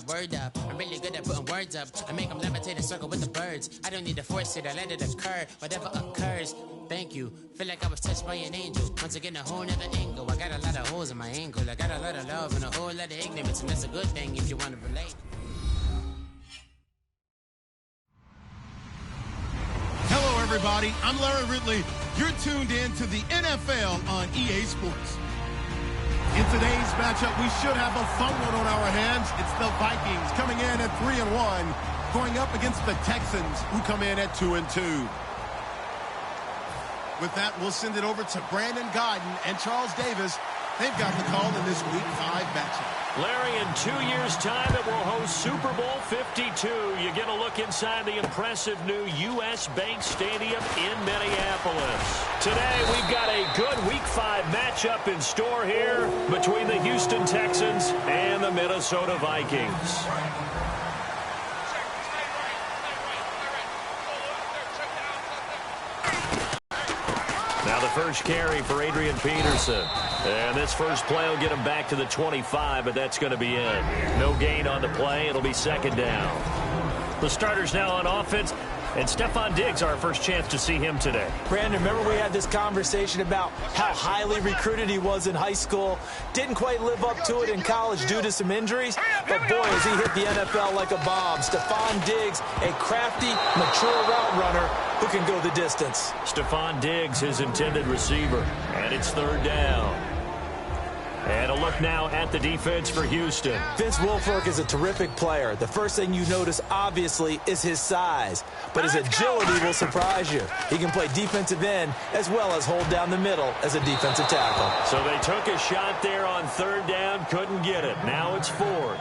word up. I'm really good at putting words up. I make them levitate and circle with the birds. I don't need to force it, I let it occur. Whatever occurs, thank you. Feel like I was touched by an angel. Once again, a whole nother angle. I got a lot of holes in my ankle. I got a lot of love and a whole lot of ignorance. And that's a good thing if you want to relate. Hello, everybody. I'm Larry Ridley. You're tuned in to the NFL on EA Sports. In today's matchup, we should have a fun one on our hands. It's the Vikings coming in at 3-1, going up against the Texans, who come in at 2-2. With that, we'll send it over to Brandon Godden and Charles Davis. They've got the call in this Week 5 matchup. Larry, in 2 years' time, it will host Super Bowl 52. You get a look inside the impressive new U.S. Bank Stadium in Minneapolis. Today, we've got a good Week 5 matchup in store here between the Houston Texans and the Minnesota Vikings. Now the first carry for Adrian Peterson. And this first play will get him back to the 25, but that's going to be it. No gain on the play. It'll be second down. The starters now on offense. And Stephon Diggs, our first chance to see him today. Brandon, remember we had this conversation about how highly recruited he was in high school. Didn't quite live up to it in college due to some injuries. But boy, has he hit the NFL like a bomb. Stephon Diggs, a crafty, mature route runner who can go the distance. Stephon Diggs, his intended receiver. And it's third down. And a look now at the defense for Houston. Vince Wilfork is a terrific player. The first thing you notice, obviously, is his size. But his agility will surprise you. He can play defensive end as well as hold down the middle as a defensive tackle. So they took a shot there on third down, couldn't get it. Now it's fourth.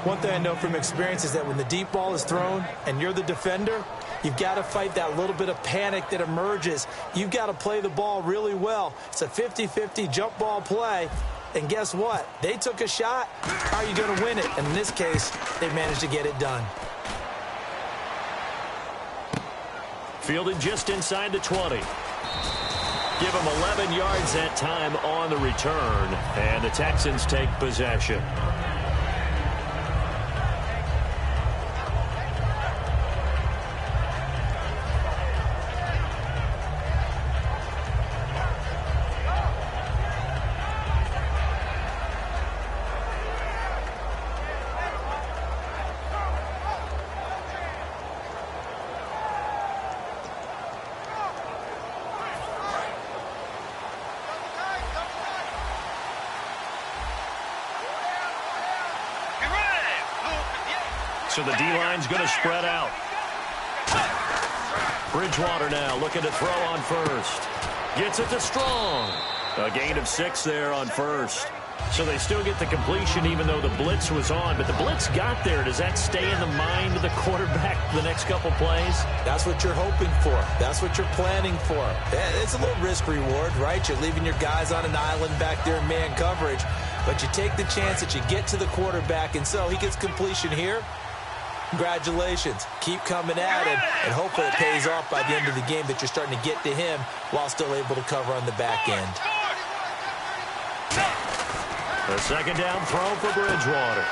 One thing I know from experience is that when the deep ball is thrown and you're the defender, you've got to fight that little bit of panic that emerges. You've got to play the ball really well. It's a 50-50 jump ball play. And guess what? They took a shot. How are you going to win it? And in this case, they managed to get it done. Fielded just inside the 20. Give him 11 yards that time on the return. And the Texans take possession. So the D-line's going to spread out. Bridgewater now looking to throw on first. Gets it to Strong. A gain of 6 there on first. So they still get the completion even though the blitz was on. But the blitz got there. Does that stay in the mind of the quarterback the next couple plays? That's what you're hoping for. That's what you're planning for. It's a little risk reward, right? You're leaving your guys on an island back there in man coverage. But you take the chance that you get to the quarterback. And so he gets completion here. Congratulations. Keep coming at him, and hopefully it pays off by the end of the game that you're starting to get to him while still able to cover on the back end. The second down throw for Bridgewater.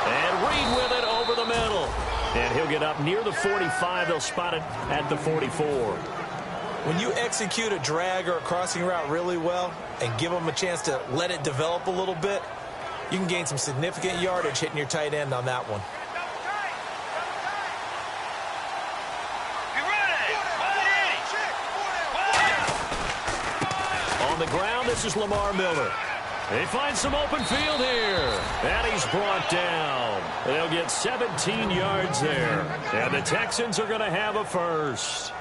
And Reed with it over the middle. And he'll get up near the 45. They'll spot it at the 44. When you execute a drag or a crossing route really well and give them a chance to let it develop a little bit, you can gain some significant yardage hitting your tight end on that one. On the ground, this is Lamar Miller. They find some open field here. And he's brought down. They'll get 17 yards there. And the Texans are going to have a first.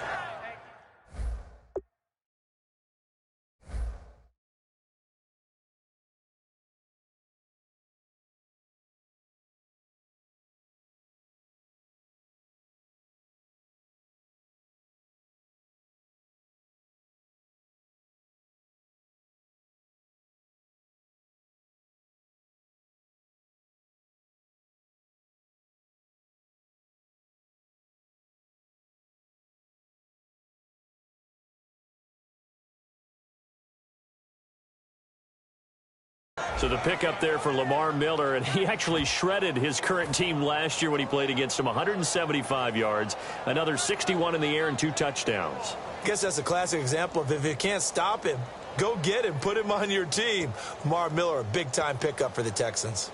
So the pickup there for Lamar Miller, and he actually shredded his current team last year when he played against them. 175 yards, another 61 in the air, and 2 touchdowns. I guess that's a classic example of if you can't stop him, go get him, put him on your team. Lamar Miller, a big-time pickup for the Texans.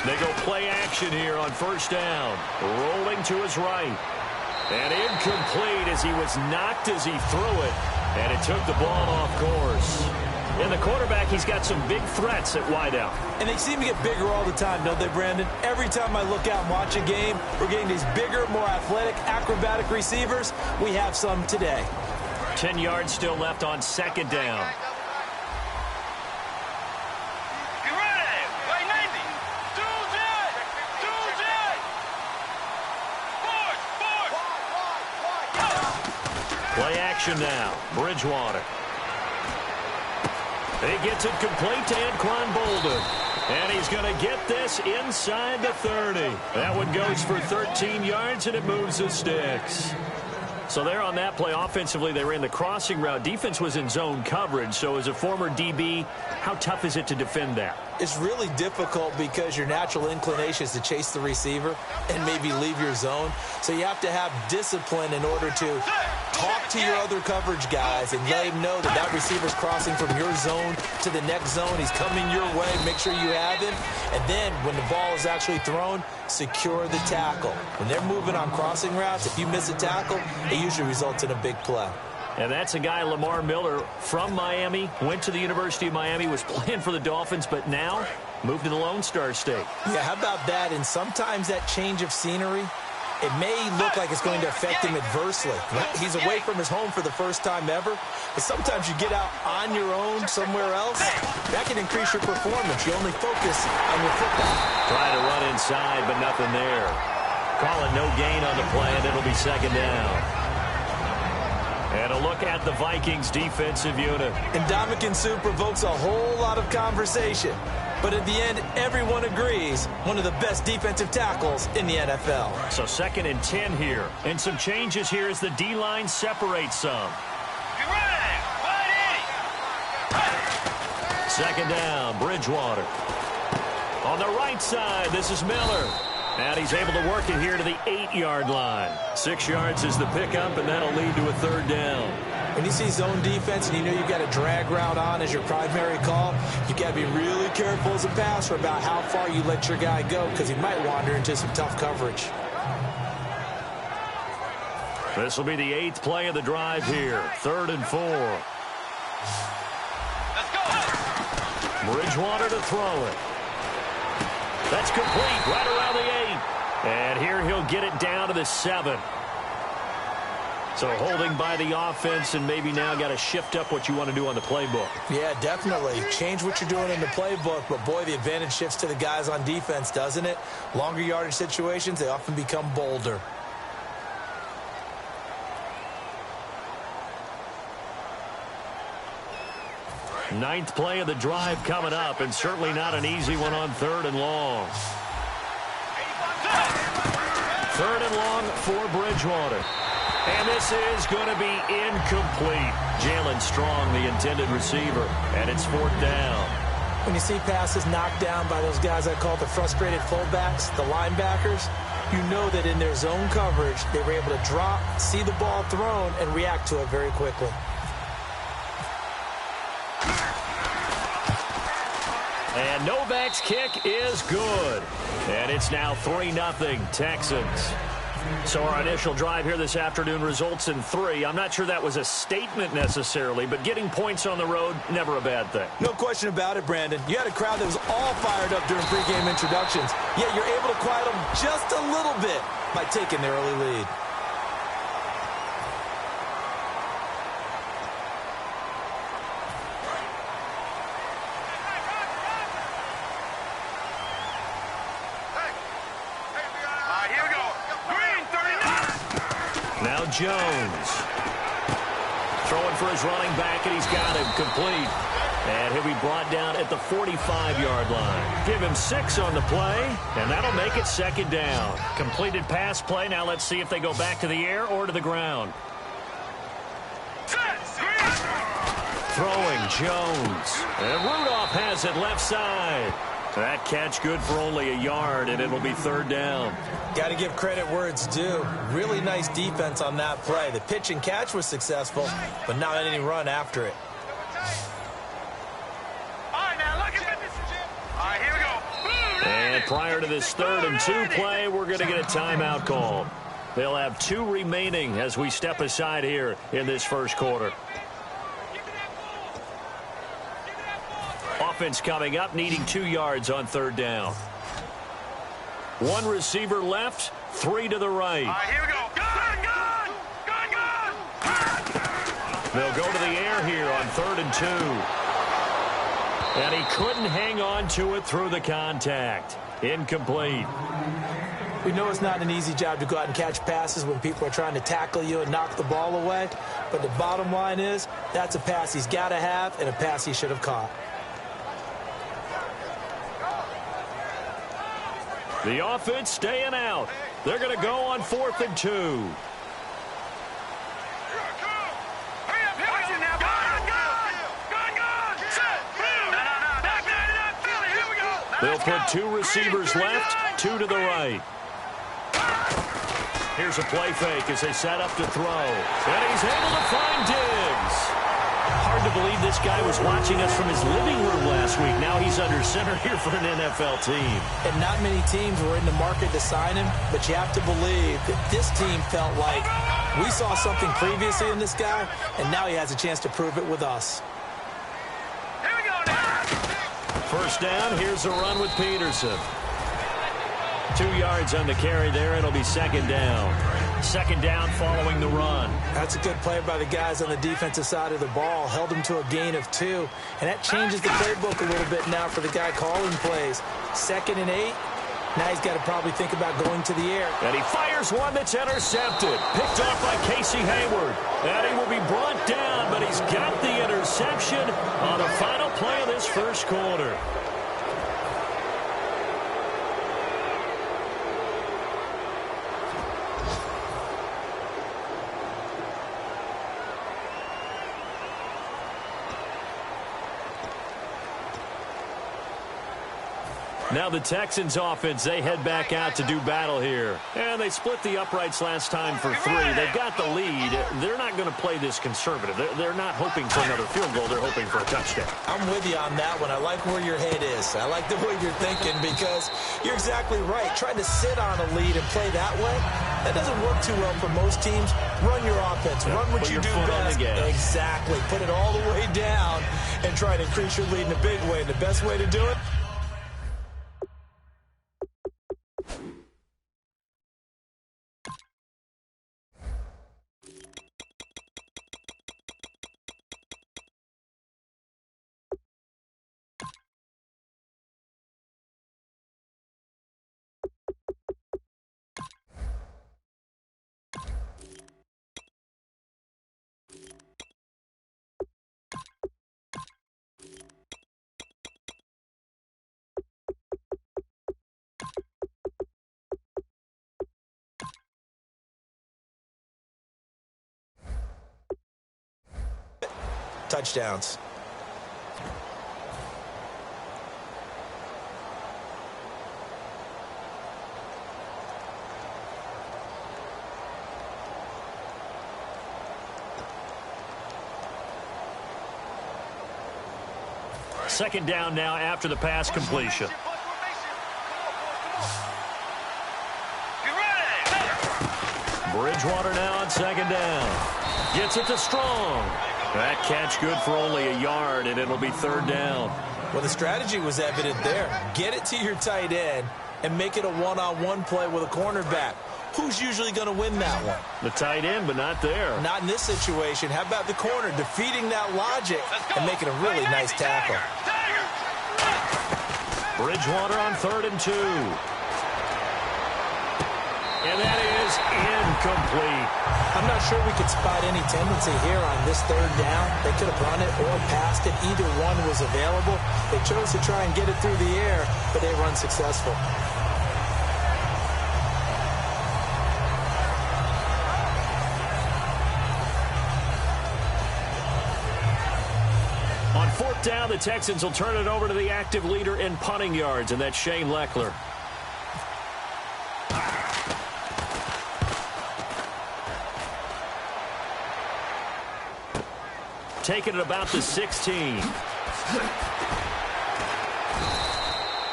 They go play action here on first down. Rolling to his right. And incomplete as he was knocked as he threw it. And it took the ball off course. And the quarterback, he's got some big threats at wideout. And they seem to get bigger all the time, don't they, Brandon? Every time I look out and watch a game, we're getting these bigger, more athletic, acrobatic receivers. We have some today. 10 yards still left on second down. Play action now. Bridgewater. He gets it complete to Anquan Bolden. And he's going to get this inside the 30. That one goes for 13 yards, and it moves the sticks. So there on that play, offensively, they ran the crossing route. Defense was in zone coverage. So as a former DB, how tough is it to defend that? It's really difficult because your natural inclination is to chase the receiver and maybe leave your zone. So you have to have discipline in order to talk to your other coverage guys and let him know that that receiver's crossing from your zone to the next zone. He's coming your way. Make sure you have him. And then when the ball is actually thrown, secure the tackle. When they're moving on crossing routes, if you miss a tackle, it usually results in a big play. And that's a guy, Lamar Miller, from Miami, went to the University of Miami, was playing for the Dolphins, but now moved to the Lone Star State. Yeah, how about that? And sometimes that change of scenery, it may look like it's going to affect him adversely. He's away from his home for the first time ever, but sometimes you get out on your own somewhere else, that can increase your performance. You only focus on your football. Trying to run inside, but nothing there. Calling no gain on the play, and it'll be second down. And a look at the Vikings defensive unit. And Ndamukong Suh provokes a whole lot of conversation. But at the end, everyone agrees one of the best defensive tackles in the NFL. So 2nd and 10 here. And some changes here as the D-line separates some. Second down, Bridgewater. On the right side, this is Miller. And he's able to work it here to the 8-yard line. 6 yards is the pickup, and that'll lead to a third down. When you see zone defense and you know you've got a drag route on as your primary call, you've got to be really careful as a passer about how far you let your guy go because he might wander into some tough coverage. This will be the 8th play of the drive here. 3rd and 4. Let's go. Bridgewater to throw it. That's complete right around the 8. And here he'll get it down to the 7. So holding by the offense, and maybe now got to shift up what you want to do on the playbook. Yeah, definitely. Change what you're doing in the playbook, but boy, the advantage shifts to the guys on defense, doesn't it? Longer yardage situations, they often become bolder. Ninth play of the drive coming up, and certainly not an easy one on 3rd and long. 3rd and long for Bridgewater. And this is going to be incomplete. Jalen Strong, the intended receiver, and it's 4th down. When you see passes knocked down by those guys I call the frustrated fullbacks, the linebackers, you know that in their zone coverage, they were able to drop, see the ball thrown, and react to it very quickly. And Novak's kick is good. And it's now 3-0 Texans. So our initial drive here this afternoon results in 3. I'm not sure that was a statement necessarily, but getting points on the road, never a bad thing. No question about it, Brandon. You had a crowd that was all fired up during pregame introductions, yet you're able to quiet them just a little bit by taking the early lead. Jones throwing for his running back, and he's got him complete. And he'll be brought down at the 45-yard line. Give him 6 on the play, and that'll make it second down. Completed pass play. Now let's see if they go back to the air or to the ground. Throwing Jones. And Rudolph has it left side. That catch good for only a yard, and it'll be third down. Got to give credit where it's due. Really nice defense on that play. The pitch and catch was successful, but not any run after it. And prior to this 3rd and 2 play, we're going to get a timeout called. They'll have 2 remaining as we step aside here in this first quarter. Offense coming up, needing 2 yards on 3rd down. 1 receiver left, 3 to the right. Here we go. Gun! They'll go to the air here on 3rd and 2. And he couldn't hang on to it through the contact. Incomplete. We know it's not an easy job to go out and catch passes when people are trying to tackle you and knock the ball away. But the bottom line is, that's a pass he's got to have and a pass he should have caught. The offense staying out. They're going to go on 4th and 2. They'll put 2 receivers left, 2 to the right. Here's a play fake as they set up to throw. And he's able to find Diggs. Hard to believe this guy was watching us from his living room last week. Now he's under center here for an NFL team. And not many teams were in the market to sign him, but you have to believe that this team felt like we saw something previously in this guy, and now he has a chance to prove it with us. First down, here's a run with Peterson. 2 yards on the carry there. It'll be second down. Second down following the run. That's a good play by the guys on the defensive side of the ball. Held him to a gain of 2. And that changes the playbook a little bit now for the guy calling plays. 2nd and 8. Now he's got to probably think about going to the air. And he fires one that's intercepted. Picked off by Casey Hayward. And he will be brought down, but he's got the interception on the final play of this first quarter. Now the Texans offense, they head back out to do battle here. And they split the uprights last time for 3. They've got the lead. They're not going to play this conservative. They're not hoping for another field goal. They're hoping for a touchdown. I'm with you on that one. I like where your head is. I like the way you're thinking because you're exactly right. Trying to sit on a lead and play that way, that doesn't work too well for most teams. Run your offense. Run what you do best. Exactly. Put it all the way down and try to increase your lead in a big way. And the best way to do it, touchdowns. Second down now after the pass completion. Bridgewater now on second down. Gets it to Strong. That catch good for only a yard, and it'll be third down. Well, the strategy was evident there. Get it to your tight end and make it a one-on-one play with a cornerback. Who's usually going to win that one? The tight end, but not there. Not in this situation. How about the corner defeating that logic and making a really nice tackle? Bridgewater on 3rd and 2. And that is incomplete. I'm not sure we could spot any tendency here on this third down. They could have run it or passed it. Either one was available. They chose to try and get it through the air, but they were unsuccessful. On fourth down, the Texans will turn it over to the active leader in punting yards, and that's Shane Lechler. Taking it about the 16.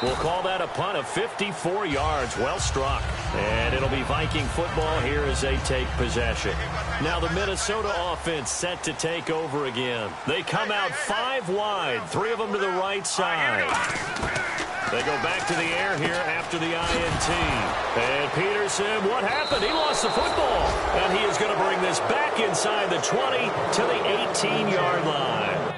We'll call that a punt of 54 yards. Well struck. And it'll be Viking football here as they take possession. Now the Minnesota offense set to take over again. They come out 5 wide, 3 of them to the right side. They go back to the air here after the INT. And Peterson, what happened? He lost the football. And he is going to bring this back inside the 20 to the 18-yard line.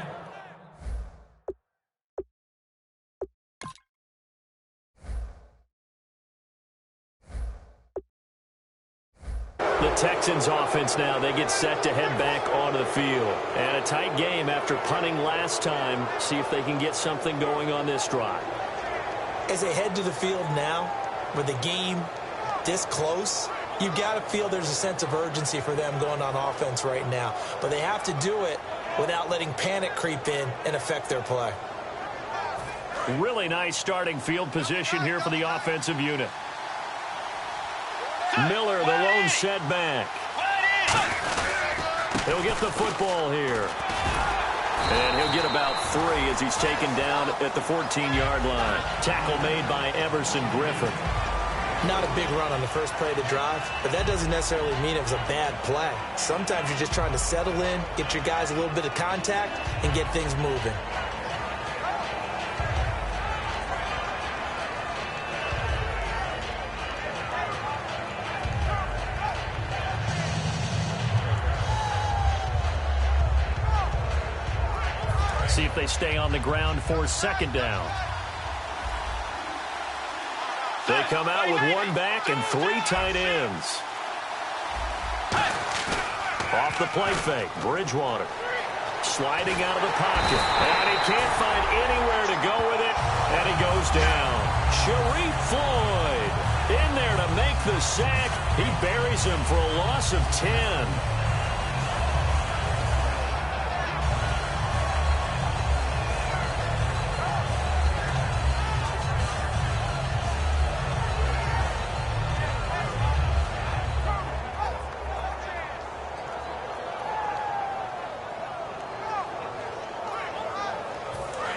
The Texans offense now, they get set to head back onto the field. And a tight game after punting last time. See if they can get something going on this drive. As they head to the field now, with the game this close, you've got to feel there's a sense of urgency for them going on offense right now. But they have to do it without letting panic creep in and affect their play. Really nice starting field position here for the offensive unit. Miller, the lone setback. He'll get the football here. And he'll get about 3 as he's taken down at the 14-yard line. Tackle made by Everson Griffin. Not a big run on the first play of the drive, but that doesn't necessarily mean it was a bad play. Sometimes you're just trying to settle in, get your guys a little bit of contact, and get things moving. See if they stay on the ground for second down. They come out with 1 back and 3 tight ends. Off the play fake, Bridgewater. Sliding out of the pocket. And he can't find anywhere to go with it. And he goes down. Sharif Floyd in there to make the sack. He buries him for a loss of 10.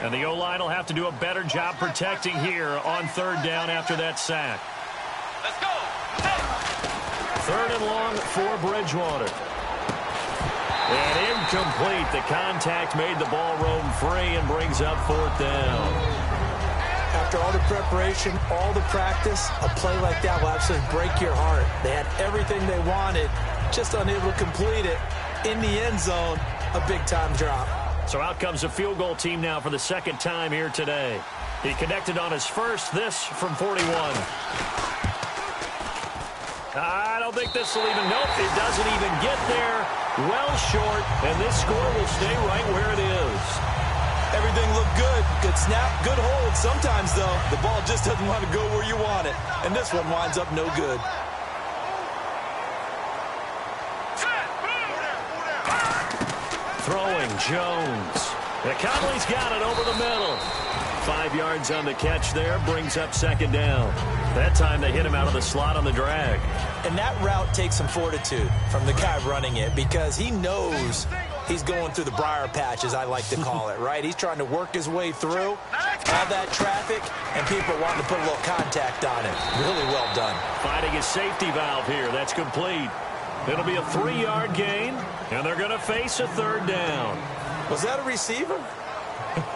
And the O-line will have to do a better job protecting here on third down after that sack. Let's go. 3rd and long for Bridgewater. And incomplete. The contact made the ball roam free and brings up 4th down. After all the preparation, all the practice, a play like that will absolutely break your heart. They had everything they wanted, just unable to complete it. In the end zone, a big-time drop. So out comes a field goal team now for the 2nd time here today. He connected on his first, this from 41. I don't think this will even, nope, it doesn't even get there. Well short, and this score will stay right where it is. Everything looked good. Good snap, good hold. Sometimes, though, the ball just doesn't want to go where you want it. And this one winds up no good. Throwing, Jones. And Conley's got it over the middle. 5 yards on the catch there, brings up 2nd down. That time they hit him out of the slot on the drag. And that route takes some fortitude from the guy running it because he knows he's going through the briar patch, as I like to call it, right? He's trying to work his way through all that traffic, and people wanting to put a little contact on it. Really well done. Finding his safety valve here. That's complete. It'll be a 3-yard gain, and they're going to face a 3rd down. Was that a receiver?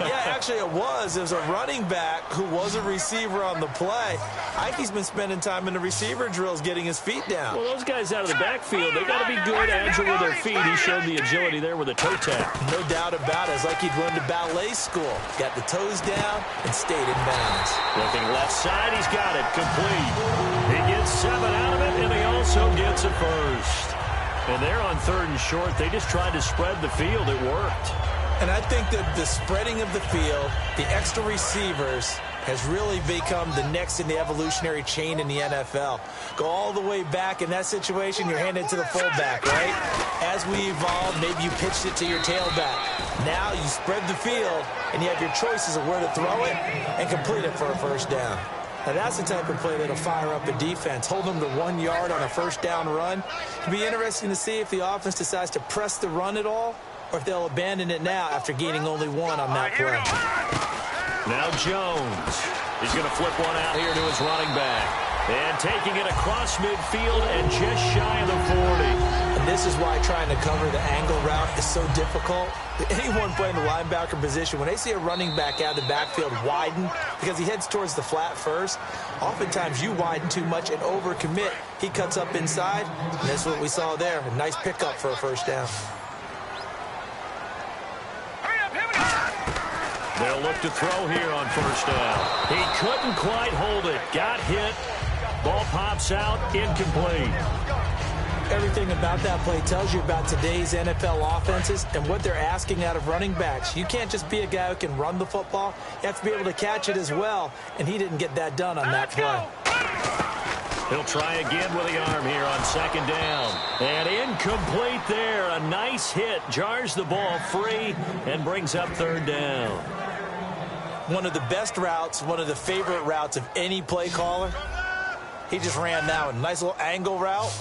Yeah, actually it was. It was a running back who was a receiver on the play. I think he's been spending time in the receiver drills getting his feet down. Well, those guys out of the backfield, they got to be good, agile with their feet. He showed the agility there with a toe tap. No doubt about it. It's like he'd run to ballet school. Got the toes down and stayed in bounds. Looking left side, he's got it. Complete. He gets 7 out of it, and also gets a first. And they're on 3rd and short. They just tried to spread the field. It worked. And I think that the spreading of the field, the extra receivers, has really become the next in the evolutionary chain in the NFL. Go all the way back in that situation, you're handed to the fullback, right? As we evolved, maybe you pitched it to your tailback. Now you spread the field, and you have your choices of where to throw it and complete it for a first down. Now, that's the type of play that'll fire up a defense. Hold them to 1 yard on a first down run. It'll be interesting to see if the offense decides to press the run at all or if they'll abandon it now after gaining only 1 on that play. Now Jones. He's going to flip one out here to his running back. And taking it across midfield and just shy of the 40. And this is why trying to cover the angle route is so difficult. Anyone playing the linebacker position, when they see a running back out of the backfield widen because he heads towards the flat first, oftentimes you widen too much and overcommit. He cuts up inside, and that's what we saw there. A nice pickup for a first down. They'll look to throw here on first down. He couldn't quite hold it. Got hit. Ball pops out. Incomplete. Everything about that play tells you about today's NFL offenses and what they're asking out of running backs. You can't just be a guy who can run the football. You have to be able to catch it as well, and he didn't get that done on that play. He'll try again with the arm here on second down. And incomplete there. A nice hit. Jars the ball free and brings up third down. One of the best routes, one of the favorite routes of any play caller. He just ran that one. Nice little angle route.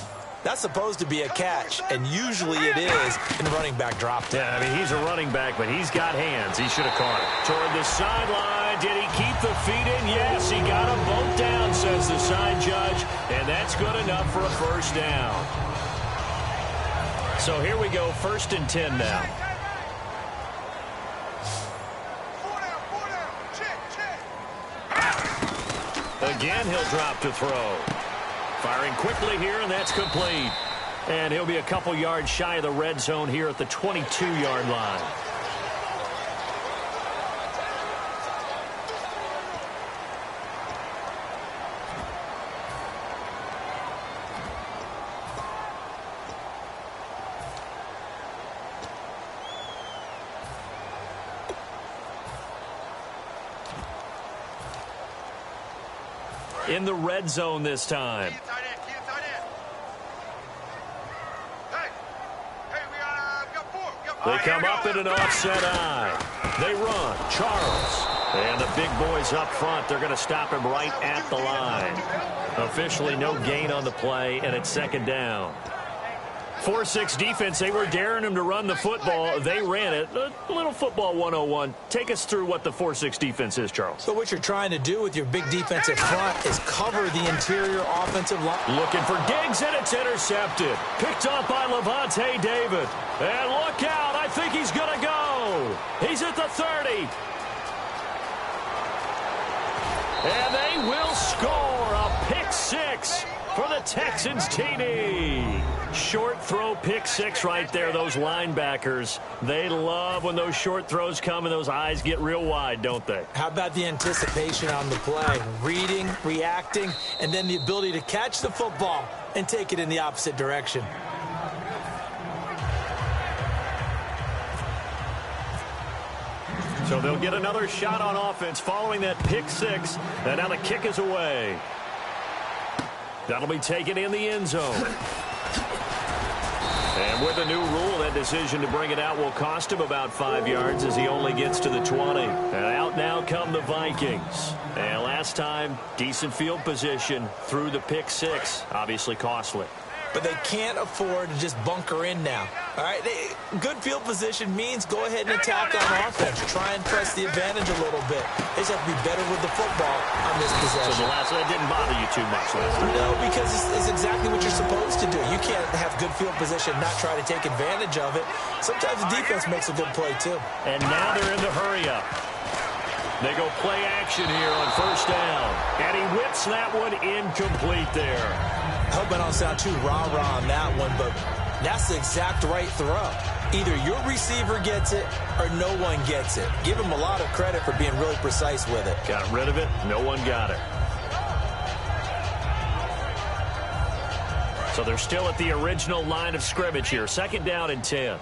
That's supposed to be a catch, and usually it is, and the running back dropped it. Yeah, I mean, he's a running back, but he's got hands. He should have caught it. Toward the sideline. Did he keep the feet in? Yes, he got them both down, says the side judge, and that's good enough for a first down. So here we go, 1st and 10 now. Again, he'll drop to throw. Firing quickly here, and that's complete. And he'll be a couple yards shy of the red zone here at the 22-yard line. In the red zone this time. They come up in an offset eye. They run. Charles. And the big boys up front, they're going to stop him right at the line. Officially no gain on the play, and it's second down. 4-6 defense, they were daring him to run the football. They ran it. A little football 101. Take us through what the 4-6 defense is, Charles. So what you're trying to do with your big defensive front is cover the interior offensive line. Looking for Diggs, and it's intercepted. Picked up by Levante David. And look out, I think he's going to go. He's at the 30. And they will score a pick six for the Texans TD. Short throw pick six right there. Those linebackers, they love when those short throws come and those eyes get real wide, don't they? How about the anticipation on the play? Reading, reacting, and then the ability to catch the football and take it in the opposite direction. So they'll get another shot on offense following that pick six. And now the kick is away. That'll be taken in the end zone. And with the new rule, that decision to bring it out will cost him about 5 yards as he only gets to the 20. And out now come the Vikings. And last time, decent field position through the pick six. Obviously costly. But they can't afford to just bunker in now. All right, good field position means go ahead and attack on offense. Try and press the advantage a little bit. They just have to be better with the football on this possession. So the last one didn't bother you too much last time. No, because it's exactly what you're supposed to do. You can't have good field position and not try to take advantage of it. Sometimes the defense makes a good play, too. And now they're in the hurry up. They go play action here on first down. And he whips that one incomplete there. I hope I don't sound too rah-rah on that one, but that's the exact right throw. Either your receiver gets it or no one gets it. Give him a lot of credit for being really precise with it. Got rid of it. No one got it. So they're still at the original line of scrimmage here. 2nd down and 10.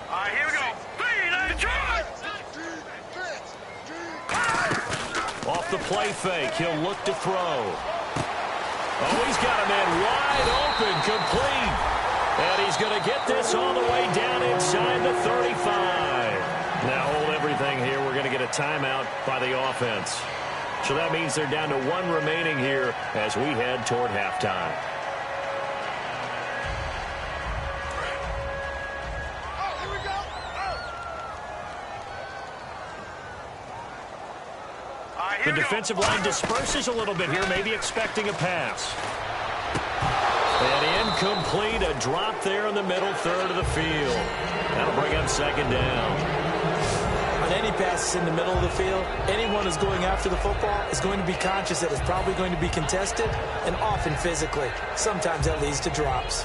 All right, here we go. 3, 9, charge! Off the play fake, he'll look to throw. Oh, he's got a man wide open, complete. And he's going to get this all the way down inside the 35. Now hold everything here. We're going to get a timeout by the offense. So that means they're down to 1 remaining here as we head toward halftime. The defensive line disperses a little bit here, maybe expecting a pass. And incomplete, a drop there in the middle third of the field. That'll bring up 2nd down. On any passes in the middle of the field, anyone who's going after the football is going to be conscious that it's probably going to be contested, and often physically. Sometimes that leads to drops.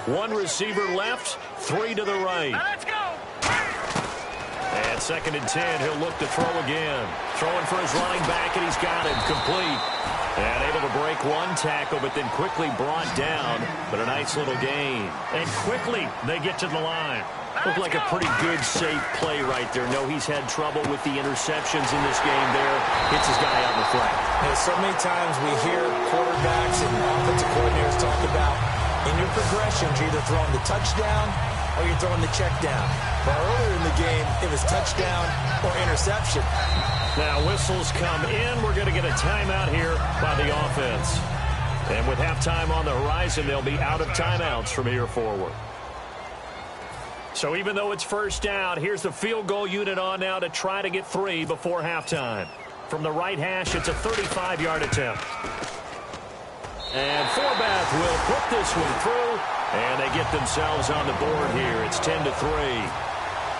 One receiver left, 3 to the right. Let's go! And 2nd and 10, he'll look to throw again. Throwing for his running back, and he's got him complete. And able to break 1 tackle, but then quickly brought down. But a nice little gain. And quickly, they get to the line. Looked like a pretty good, safe play right there. No, he's had trouble with the interceptions in this game there. Hits his guy out in the flat. So many times we hear quarterbacks and offensive coordinators talk about, in your progressions, you're either throwing the touchdown or you're throwing the check down. But earlier in the game, it was touchdown or interception. Now whistles come in. We're going to get a timeout here by the offense. And with halftime on the horizon, they'll be out of timeouts from here forward. So even though it's 1st down, here's the field goal unit on now to try to get 3 before halftime. From the right hash, it's a 35-yard attempt. And Forbath will put this one through, and they get themselves on the board here. It's 10-3.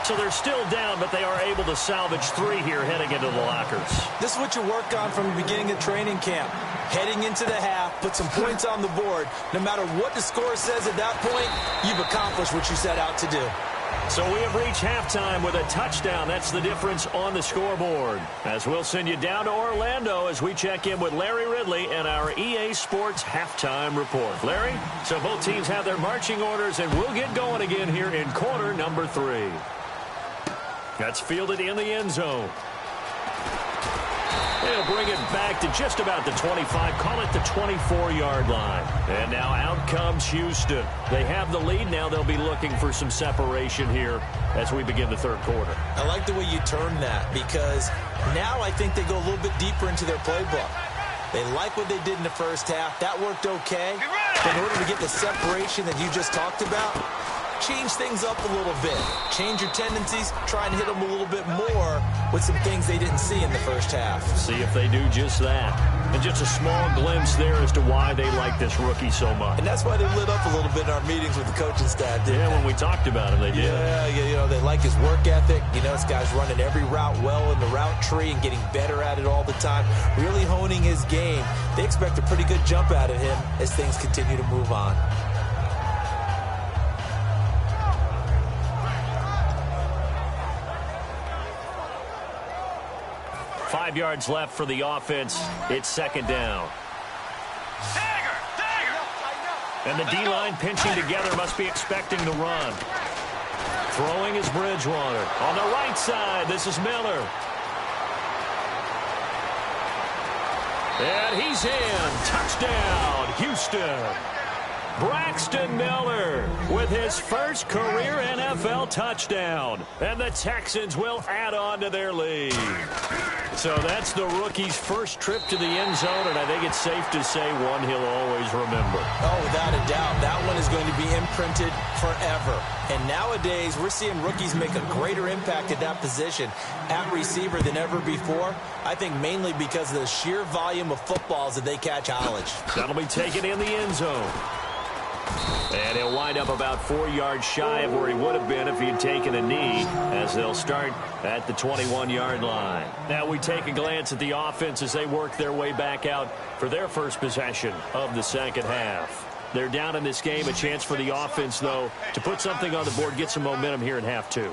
So they're still down, but they are able to salvage 3 here heading into the lockers. This is what you work on from the beginning of training camp. Heading into the half, put some points on the board. No matter what the score says at that point, you've accomplished what you set out to do. So we have reached halftime with a touchdown. That's the difference on the scoreboard. As we'll send you down to Orlando as we check in with Larry Ridley and our EA Sports halftime report. Larry, so both teams have their marching orders, and we'll get going again here in quarter number 3. That's fielded in the end zone. They'll bring it back to just about the 25, call it the 24-yard line. And now out comes Houston. They have the lead. Now they'll be looking for some separation here as we begin the 3rd quarter. I like the way you term that, because now I think they go a little bit deeper into their playbook. They like what they did in the 1st half. That worked okay. But in order to get the separation that you just talked about, change things up a little bit. Change your tendencies. Try and hit them a little bit more with some things they didn't see in the 1st half. See if they do just that. And just a small glimpse there as to why they like this rookie so much. And that's why they lit up a little bit in our meetings with the coaching staff, didn't they? When we talked about him, they did. Yeah, you know, they like his work ethic. You know, this guy's running every route well in the route tree and getting better at it all the time. Really honing his game. They expect a pretty good jump out of him as things continue to move on. 5 yards left for the offense. It's 2nd down. And the D-line pinching together, must be expecting the run. Throwing is Bridgewater. On the right side, this is Miller. And he's in. Touchdown, Houston. Braxton Miller with his first career NFL touchdown. And the Texans will add on to their lead. So that's the rookie's first trip to the end zone, and I think it's safe to say one he'll always remember. Oh, without a doubt. That one is going to be imprinted forever. And nowadays, we're seeing rookies make a greater impact at that position at receiver than ever before. I think mainly because of the sheer volume of footballs that they catch college. That'll be taken in the end zone. And he'll wind up about 4 yards shy of where he would have been if he had taken a knee, as they'll start at the 21-yard line. Now we take a glance at the offense as they work their way back out for their first possession of the 2nd half. They're down in this game. A chance for the offense, though, to put something on the board, get some momentum here in half 2.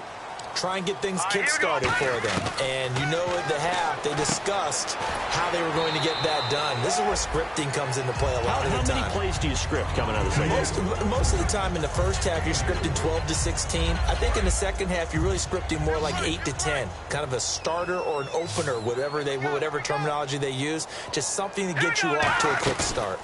try and get things kick-started for them. And you know at the half, they discussed how they were going to get that done. This is where scripting comes into play a lot of the time. How many plays do you script coming out of the second? Most of the time in the first half, you're scripting 12 to 16. I think in the second half, you're really scripting more like 8 to 10. Kind of a starter or an opener, whatever terminology they use. Just something to get you off to a quick start.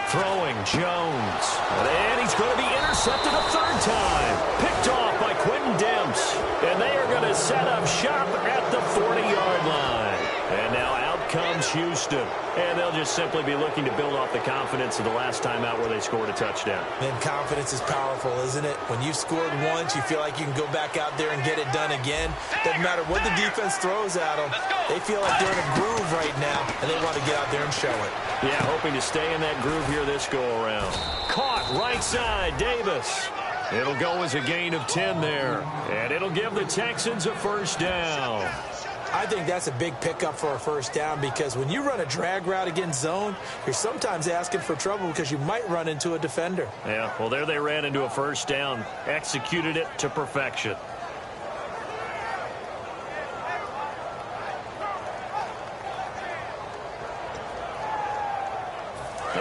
Throwing Jones. And he's going to be intercepted a third time. Picked off by Quentin Demps. And they are going to set up shop at the 40-yard line. And now out comes Houston. And they'll just simply be looking to build off the confidence of the last time out where they scored a touchdown. And confidence is powerful, isn't it? When you've scored once, you feel like you can go back out there and get it done again. Doesn't matter what the defense throws at them. They feel like they're in a groove right now, and they want to get out there and show it. Yeah, hoping to stay in that groove here this go-around. Caught right side, Davis. It'll go as a gain of 10 there. And it'll give the Texans a first down. I think that's a big pickup for a first down because when you run a drag route against zone, you're sometimes asking for trouble because you might run into a defender. Yeah, well, there they ran into a first down. Executed it to perfection.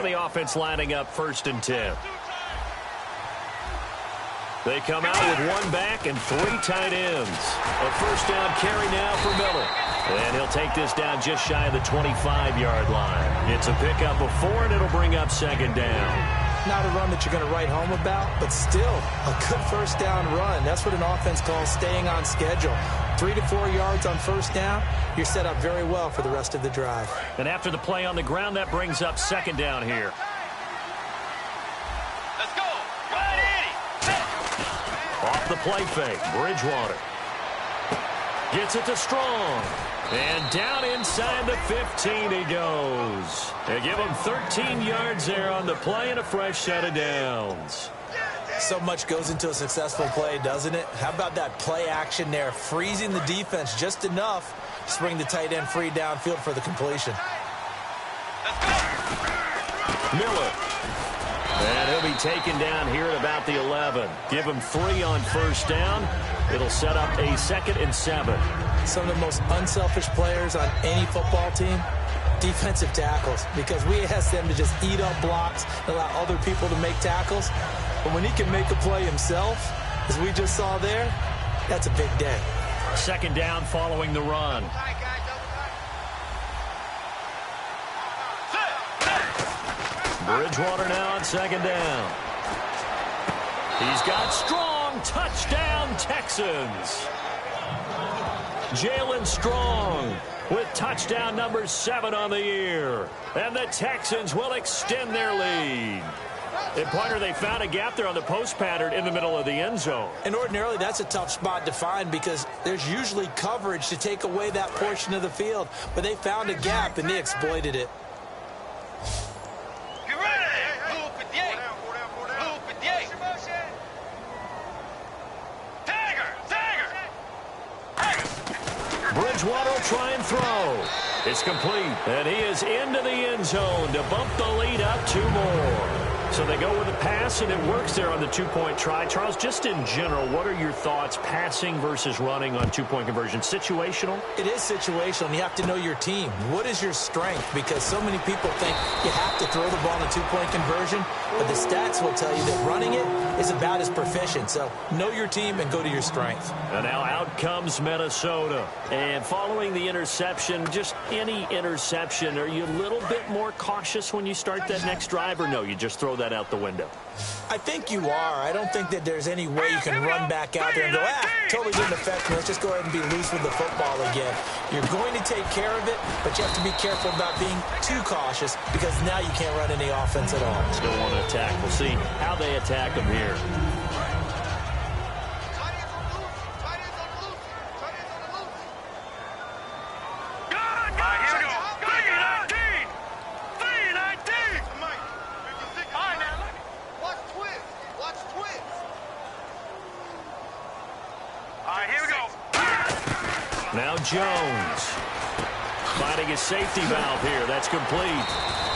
The offense lining up 1st and 10. They come out with one back and 3 tight ends. A first down carry now for Miller. And he'll take this down just shy of the 25-yard line. It's a pickup of 4, and it'll bring up 2nd down. Not a run that you're going to write home about, but still a good first down run. That's what an offense calls staying on schedule. 3 to 4 yards on first down, you're set up very well for the rest of the drive. And after the play on the ground, that brings up 2nd down here. Let's go. Right, Eddie. Off the play fake, Bridgewater. Gets it to Strong. And down inside the 15 he goes. They give him 13 yards there on the play and a fresh set of downs. So much goes into a successful play, doesn't it? How about that play action there, freezing the defense just enough to bring the tight end free downfield for the completion. Miller. And he'll be taken down here at about the 11. Give him 3 on first down. It'll set up a 2nd and 7. Some of the most unselfish players on any football team, defensive tackles, because we ask them to just eat up blocks, allow other people to make tackles. But when he can make a play himself, as we just saw there, that's a big day. 2nd down following the run. Bridgewater now on 2nd down. He's got Strong. Touchdown, Texans. Jalen Strong with touchdown number 7 on the year. And the Texans will extend their lead. And, partner, they found a gap there on the post pattern in the middle of the end zone. And ordinarily, that's a tough spot to find because there's usually coverage to take away that portion of the field. But they found a gap, and they exploited it. You ready? Blue 58. Blue 58. Bridgewater will try and throw. It's complete. And he is into the end zone to bump the lead up 2 more. So they go with a pass, and it works there on the 2-point try. Charles, just in general, what are your thoughts passing versus running on 2-point conversion? Situational? It is situational, and you have to know your team. What is your strength? Because so many people think you have to throw the ball in a 2-point conversion, but the stats will tell you that running it is about as proficient. So know your team and go to your strength. And now out comes Minnesota. And following the interception, just any interception, are you a little bit more cautious when you start that next drive, or no, you just throw that out the window? I think you are. I don't think that there's any way you can run back out there and go, totally didn't affect me. Let's just go ahead and be loose with the football again. You're going to take care of it, but you have to be careful about being too cautious because now you can't run any offense at all. Still want to attack. We'll see how they attack them here. Now Jones finding his safety valve here. That's complete.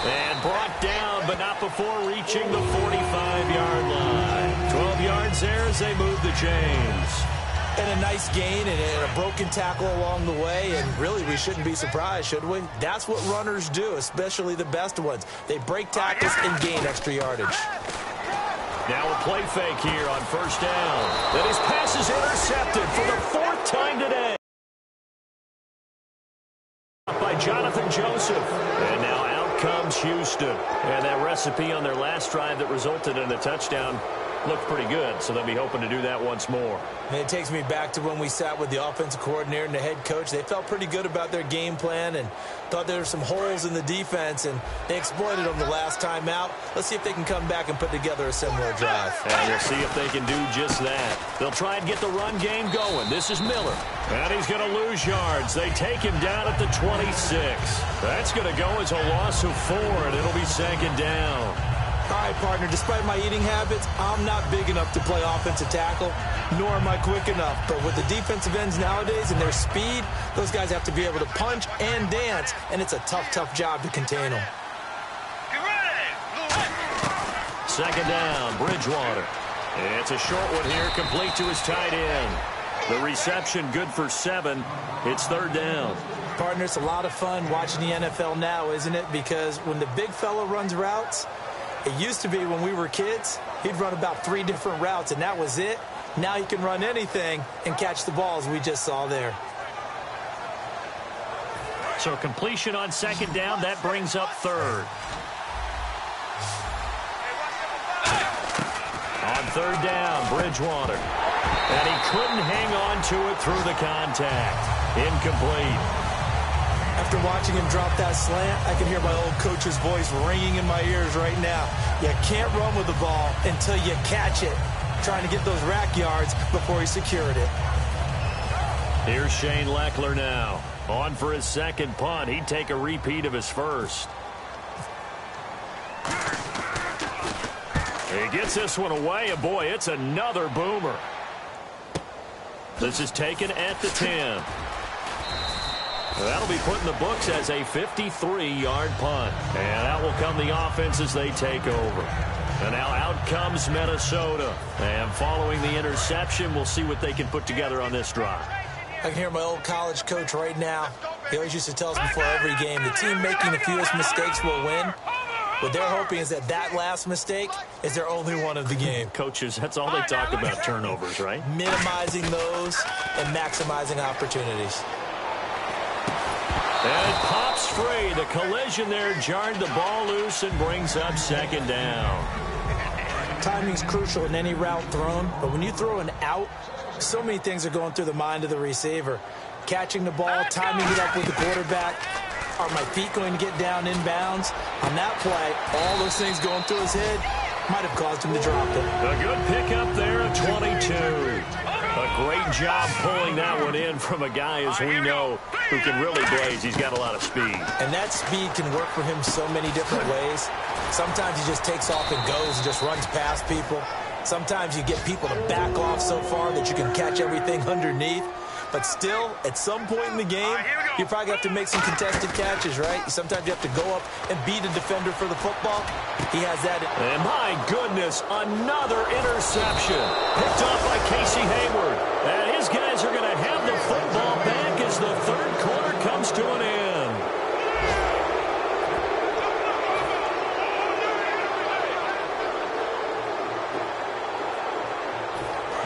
And brought down, but not before reaching the 45-yard line. 12 yards there as they move the chains. And a nice gain and a broken tackle along the way, and really we shouldn't be surprised, should we? That's what runners do, especially the best ones. They break tackles and gain extra yardage. Now a play fake here on first down. Then his pass is intercepted for the 4th time today by Jonathan Joseph. And now out comes Houston. And that recipe on their last drive that resulted in a touchdown looked pretty good, so they'll be hoping to do that once more. And it takes me back to when we sat with the offensive coordinator and the head coach. They felt pretty good about their game plan and thought there were some holes in the defense, and they exploited them the last time out. Let's see if they can come back and put together a similar drive. And we'll see if they can do just that. They'll try and get the run game going. This is Miller. And he's going to lose yards. They take him down at the 26. That's going to go as a loss of 4, and it'll be 2nd down. All right, partner, despite my eating habits, I'm not big enough to play offensive tackle, nor am I quick enough. But with the defensive ends nowadays and their speed, those guys have to be able to punch and dance, and it's a tough, tough job to contain them. 2nd down, Bridgewater. It's a short one here, complete to his tight end. The reception good for 7. It's 3rd down. Partner, it's a lot of fun watching the NFL now, isn't it? Because when the big fella runs routes, it used to be when we were kids, he'd run about 3 different routes, and that was it. Now he can run anything and catch the balls we just saw there. So completion on 2nd down, that brings up 3rd. On 3rd down, Bridgewater. And he couldn't hang on to it through the contact. Incomplete. After watching him drop that slant, I can hear my old coach's voice ringing in my ears right now. You can't run with the ball until you catch it. Trying to get those rack yards before he secured it. Here's Shane Leckler now. On for his 2nd punt. He'd take a repeat of his 1st. He gets this one away, and boy, it's another boomer. This is taken at the 10. That'll be put in the books as a 53-yard punt. And out will come the offense as they take over. And now out comes Minnesota. And following the interception, we'll see what they can put together on this drive. I can hear my old college coach right now. He always used to tell us before every game, the team making the fewest mistakes will win. What they're hoping is that that last mistake is their only one of the game. Coaches, that's all they talk about, turnovers, right? Minimizing those and maximizing opportunities. And it pops free. The collision there jarred the ball loose and brings up 2nd down. Timing's crucial in any route thrown, but when you throw an out, so many things are going through the mind of the receiver. Catching the ball, timing it up with the quarterback. Are my feet going to get down inbounds? On that play, all those things going through his head might have caused him to drop it. A good pickup there at 22. A great job pulling that one in from a guy, as we know, who can really blaze. He's got a lot of speed. And that speed can work for him so many different ways. Sometimes he just takes off and goes and just runs past people. Sometimes you get people to back off so far that you can catch everything underneath. But still, at some point in the game, you probably have to make some contested catches, right? Sometimes you have to go up and beat a defender for the football. He has that. And my goodness, another interception. Picked off by Casey Hayward. And his guys are going to have the football back as the 3rd quarter comes to an end.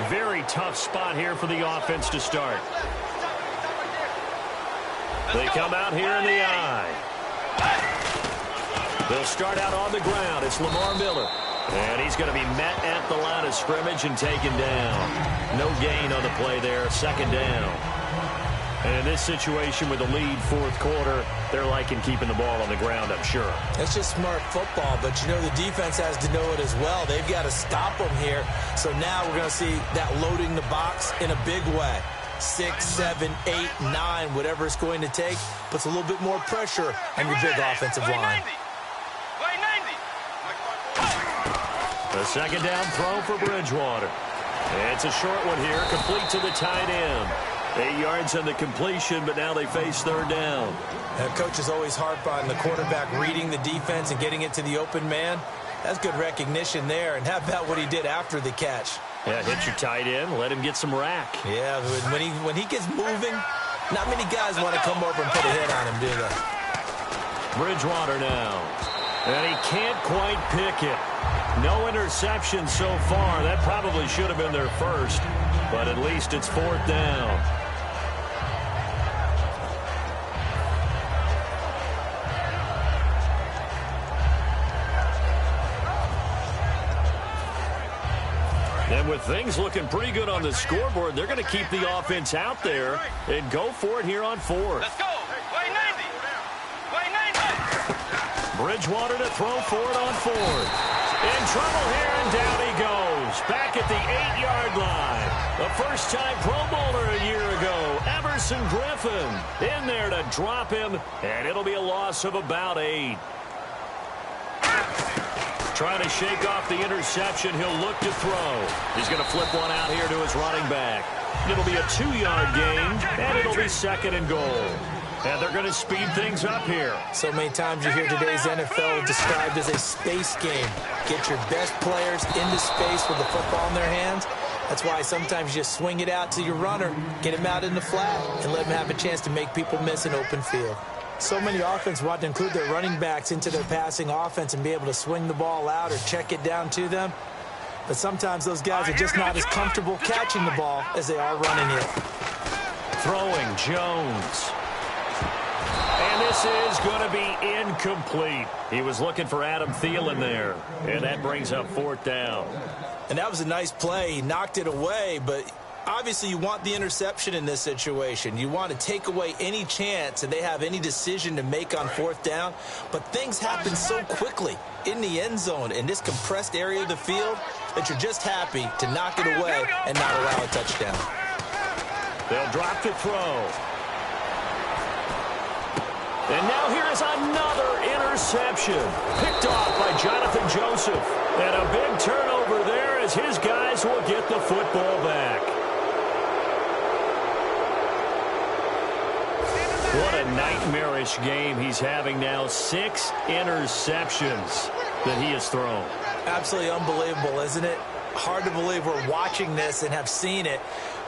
Very tough spot here for the offense to start. They come out here in the eye. They'll start out on the ground. It's Lamar Miller. And he's going to be met at the line of scrimmage and taken down. No gain on the play there. 2nd down. And in this situation with the lead 4th quarter, they're liking keeping the ball on the ground, I'm sure. It's just smart football, but you know the defense has to know it as well. They've got to stop them here. So now we're going to see that loading the box in a big way. 6, 7, 8, 9, whatever it's going to take, puts a little bit more pressure on your big offensive line. The 2nd down throw for Bridgewater. It's a short one here, complete to the tight end. 8 yards on the completion, but now they face 3rd down. Coaches always harp on the quarterback reading the defense and getting it to the open man. That's good recognition there. And how about what he did after the catch? Yeah, hit your tight end. Let him get some rack. Yeah, when he gets moving, not many guys want to come over and put a hit on him, do they? Bridgewater now. And he can't quite pick it. No interception so far. That probably should have been their first, but at least it's 4th down. And with things looking pretty good on the scoreboard, they're going to keep the offense out there and go for it here on 4th. Let's go. Play 90. Play 90. Bridgewater to throw for it on 4th. In trouble here, and down he goes. Back at the 8-yard line. The first-time Pro Bowler a year ago, Everson Griffin, in there to drop him, and it'll be a loss of about 8. Trying to shake off the interception. He'll look to throw. He's going to flip one out here to his running back. It'll be a 2-yard gain, and it'll be 2nd and goal. And they're going to speed things up here. So many times you hear today's NFL described as a space game. Get your best players into space with the football in their hands. That's why sometimes you just swing it out to your runner, get him out in the flat, and let him have a chance to make people miss an open field. So many offenses want to include their running backs into their passing offense and be able to swing the ball out or check it down to them. But sometimes those guys are just not as comfortable catching the ball as they are running it. Throwing Jones. And this is going to be incomplete. He was looking for Adam Thielen there. And that brings up 4th down. And that was a nice play. He knocked it away, but obviously you want the interception in this situation. You want to take away any chance that they have any decision to make on 4th down. But things happen so quickly in the end zone in this compressed area of the field that you're just happy to knock it away and not allow a touchdown. They'll drop to throw. And now here is another interception. Picked off by Jonathan Joseph. And a big turnover there as his guys will get the football back. What a nightmarish game he's having now. 6 interceptions that he has thrown. Absolutely unbelievable, isn't it? Hard to believe we're watching this and have seen it,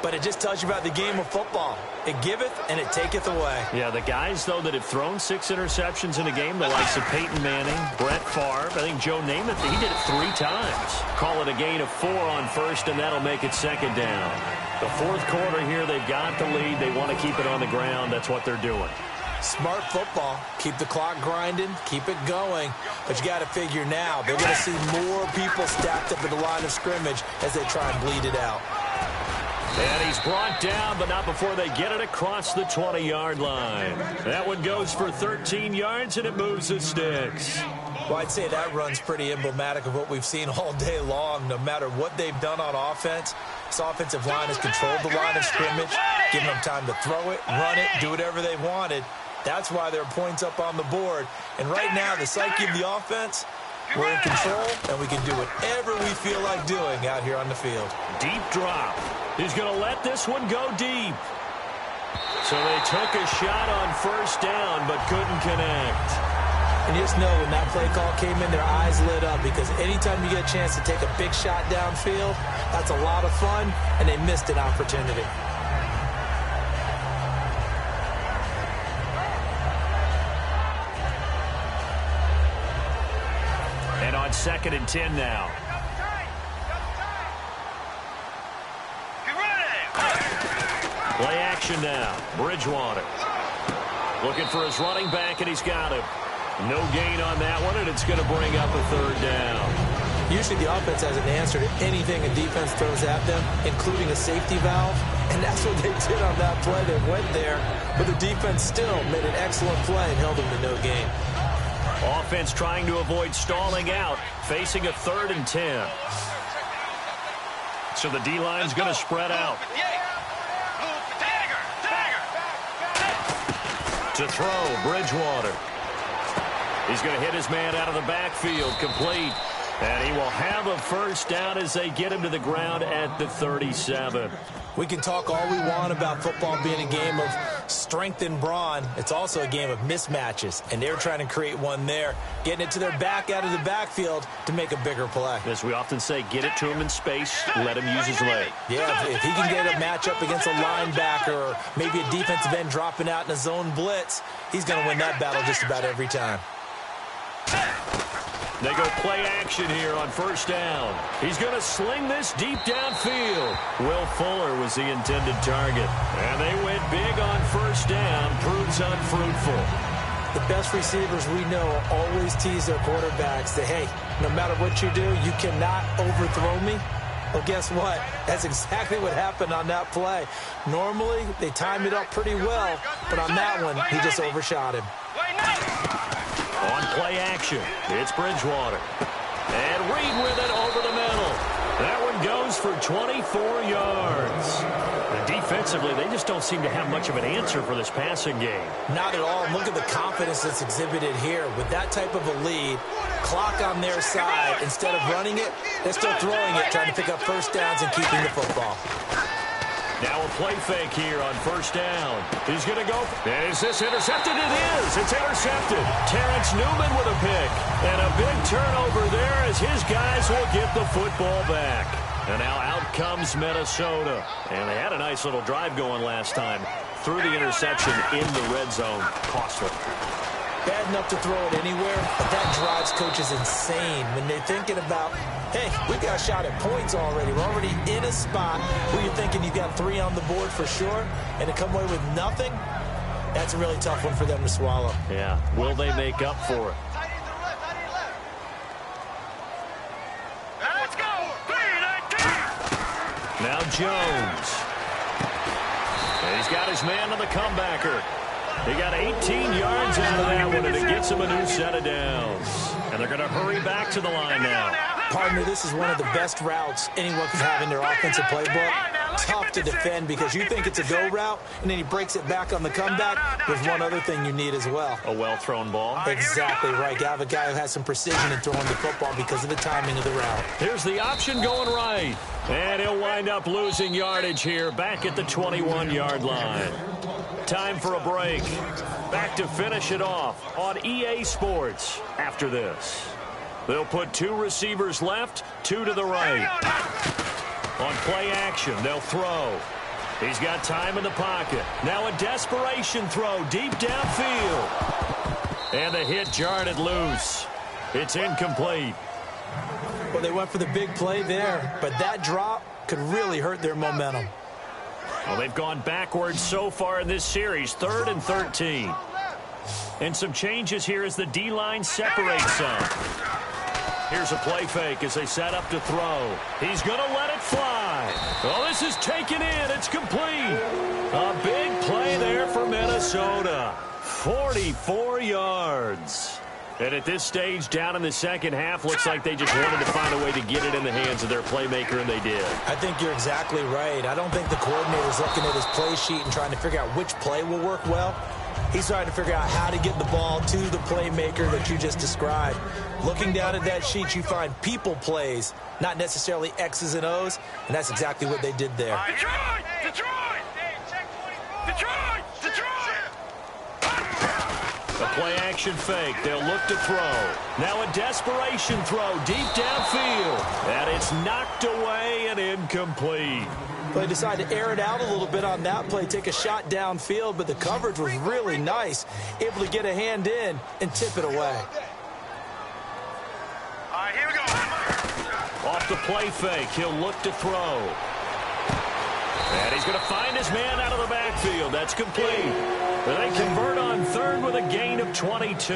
but it just tells you about the game of football. It giveth and it taketh away. Yeah, the guys, though, that have thrown 6 interceptions in a game, the likes of Peyton Manning, Brett Favre, I think Joe Namath, he did it 3 times. Call it a gain of 4 on 1st, and that'll make it 2nd down. The 4th quarter here, they've got the lead. They want to keep it on the ground. That's what they're doing. Smart football. Keep the clock grinding. Keep it going. But you got to figure now, they're going to see more people stacked up at the line of scrimmage as they try and bleed it out. And he's brought down, but not before they get it across the 20-yard line. That one goes for 13 yards, and it moves the sticks. Well, I'd say that run's pretty emblematic of what we've seen all day long. No matter what they've done on offense, this offensive line has controlled the line of scrimmage, given them time to throw it, run it, do whatever they wanted. That's why there are points up on the board. And right now, the psyche of the offense, we're in control, and we can do whatever we feel like doing out here on the field. Deep drop. He's going to let this one go deep. So they took a shot on 1st down, but couldn't connect. And you just know when that play call came in, their eyes lit up, because anytime you get a chance to take a big shot downfield, that's a lot of fun, and they missed an opportunity. And on 2nd and 10 now. Play action now. Bridgewater. Looking for his running back, and he's got him. No gain on that one, and it's going to bring up a 3rd down. Usually the offense has an answer to anything a defense throws at them, including a safety valve. And that's what they did on that play. They went there, but the defense still made an excellent play and held them to no gain. Offense trying to avoid stalling out, facing a 3rd and 10. So the D-line's going to spread out. To throw, Bridgewater. He's going to hit his man out of the backfield, complete. And he will have a 1st down as they get him to the ground at the 37. We can talk all we want about football being a game of strength and brawn. It's also a game of mismatches, and they're trying to create one there, getting it to their back out of the backfield to make a bigger play. As we often say, get it to him in space, let him use his leg. Yeah, if he can get a matchup against a linebacker or maybe a defensive end dropping out in a zone blitz, he's going to win that battle just about every time. They go play action here on first down. He's going to sling this deep downfield. Will Fuller was the intended target. And they went big on first down. Proves unfruitful. The best receivers we know always tease their quarterbacks that, hey, no matter what you do, you cannot overthrow me. Well, guess what? That's exactly what happened on that play. Normally, they time it up pretty well, but on that one, he just overshot him. On play action, it's Bridgewater. And Reed with it over the middle. That one goes for 24 yards. And defensively, they just don't seem to have much of an answer for this passing game. Not at all. Look at the confidence that's exhibited here. With that type of a lead, clock on their side, instead of running it, they're still throwing it, trying to pick up first downs and keeping the football. Now a play fake here on first down. He's going to go. Is this intercepted? It is. It's intercepted. Terrence Newman with a pick. And a big turnover there as his guys will get the football back. And now out comes Minnesota. And they had a nice little drive going last time. Threw the interception in the red zone. Costly. Bad enough to throw it anywhere, but that drives coaches insane when they're thinking about, hey, we got a shot at points already. We're already in a spot where you're thinking you got 3 on the board for sure, and to come away with nothing, that's a really tough one for them to swallow. Yeah, will they make up for it? Let's go. 3-19. Now Jones. And he's got his man on the comebacker. He got 18 yards out of that one, and it gets him a new set of downs. And they're going to hurry back to the line now. Partner, this is one of the best routes anyone can have in their offensive playbook. Tough to defend because you think it's a go route, and then he breaks it back on the comeback. There's one other thing you need as well. A well-thrown ball. Exactly right. You have a guy who has some precision in throwing the football because of the timing of the route. Here's the option going right. And he'll wind up losing yardage here back at the 21-yard line. Time for a break. Back to finish it off on EA Sports after this. They'll put 2 receivers left, 2 to the right. On play action, they'll throw. He's got time in the pocket. Now a desperation throw deep downfield. And the hit jarred it loose. It's incomplete. Well, they went for the big play there, but that drop could really hurt their momentum. Well, they've gone backwards so far in this series, 3rd and 13. And some changes here as the D-line separates some. Here's a play fake as they set up to throw. He's going to let it fly. Oh, this is taken in. It's complete. A big play there for Minnesota. 44 yards. And at this stage, down in the second half, looks like they just wanted to find a way to get it in the hands of their playmaker, and they did. I think you're exactly right. I don't think the coordinator's looking at his play sheet and trying to figure out which play will work well. He's trying to figure out how to get the ball to the playmaker that you just described. Looking down at that sheet, you find people plays, not necessarily X's and O's, and that's exactly what they did there. Detroit! Detroit! Detroit! Detroit! A play-action fake. They'll look to throw. Now a desperation throw deep downfield. And it's knocked away and incomplete. They decided to air it out a little bit on that play, take a shot downfield, but the coverage was really nice. Able to get a hand in and tip it away. All right, here we go. Off the play fake, he'll look to throw. And he's going to find his man out of the backfield. That's complete. And they convert on 3rd with a gain of 22.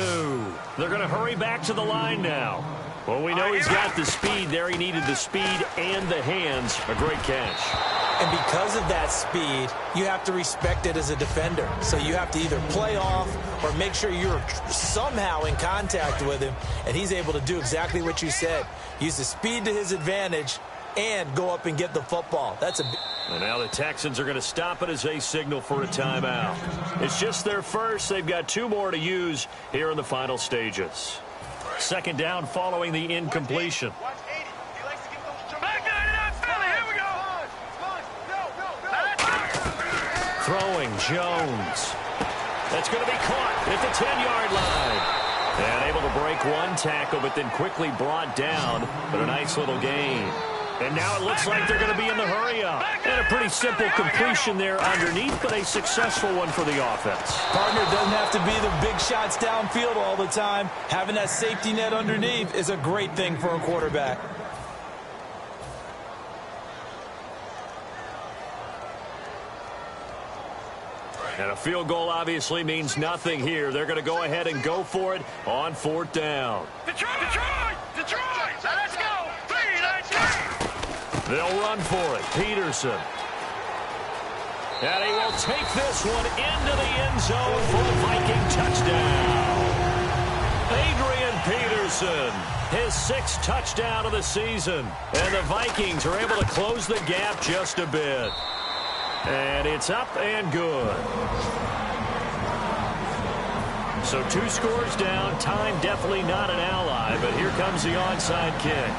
They're going to hurry back to the line now. Well, we know he's got the speed there. He needed the speed and the hands. A great catch. And because of that speed, you have to respect it as a defender. So you have to either play off or make sure you're somehow in contact with him. And he's able to do exactly what you said. Use the speed to his advantage and go up and get the football. That's a... And now the Texans are going to stop it as they signal for a timeout. It's just their first. They've got 2 more to use here in the final stages. 2nd down following the incompletion. Throwing Jones. That's going to be caught at the 10-yard line. And able to break one tackle, but then quickly brought down. But a nice little gain. And now it looks like they're going to be in the hurry-up. And a pretty simple completion there underneath, but a successful one for the offense. Partner, doesn't have to be the big shots downfield all the time. Having that safety net underneath is a great thing for a quarterback. And a field goal obviously means nothing here. They're going to go ahead and go for it on 4th down. Detroit! Let's go! 3-19! They'll run for it. Peterson. And he will take this one into the end zone for a Viking touchdown. Adrian Peterson, his 6th touchdown of the season. And the Vikings are able to close the gap just a bit. And it's up and good. So 2 scores down. Time definitely not an ally, but here comes the onside kick.